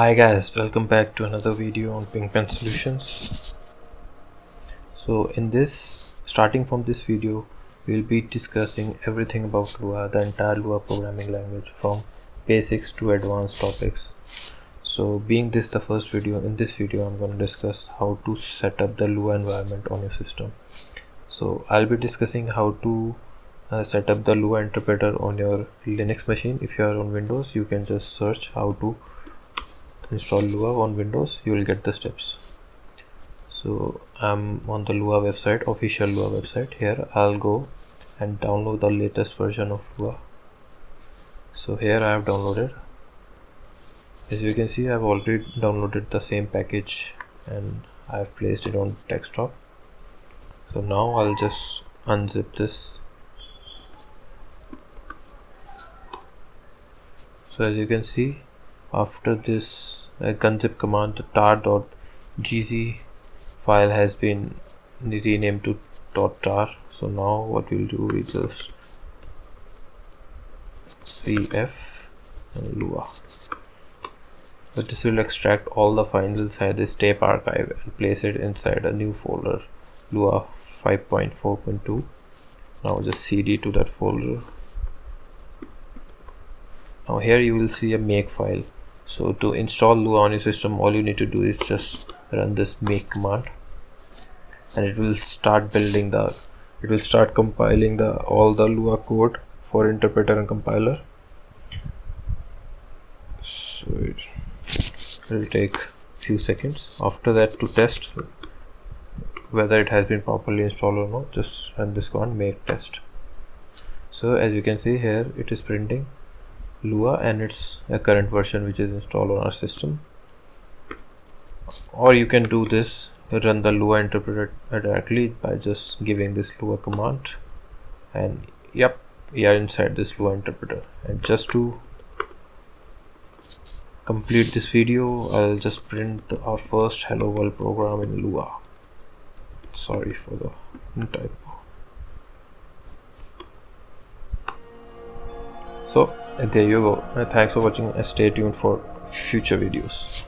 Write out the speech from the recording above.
Hi guys, welcome back to another video on Pinkman Solutions. So starting from this video, we'll be discussing everything about Lua, the entire Lua programming language from basics to advanced topics. So being this the first video, in this video I'm going to discuss how to set up the Lua environment on your system. So I'll be discussing how to set up the Lua interpreter on your Linux machine. If you are on Windows, you can just search how to install Lua on Windows. You will get the steps. So I'm on the Lua website, official Lua website. Here I'll go and download the latest version of Lua. So here I have downloaded. As you can see, I've already downloaded the same package and I've placed it on desktop. So now I'll just unzip this. So as you can see, after this unzip command, the tar.gz file has been renamed to .tar. So now what we'll do is just cf and Lua. But this will extract all the files inside this tape archive and place it inside a new folder, Lua 5.4.2. Now just cd to that folder. Now here you will see a make file. So to install Lua on your system, all you need to do is just run this make command, and it will start compiling all the Lua code for interpreter and compiler. So it will take few seconds. After that, to test whether it has been properly installed or not, just run this command make test. So as you can see here, it is printing Lua and it's a current version which is installed on our system. Or you can do this, run the Lua interpreter directly by just giving this Lua command, and yep, we are inside this Lua interpreter. And just to complete this video, I'll just print our first hello world program in Lua. Sorry for the typo. So there you go. Thanks for watching and stay tuned for future videos.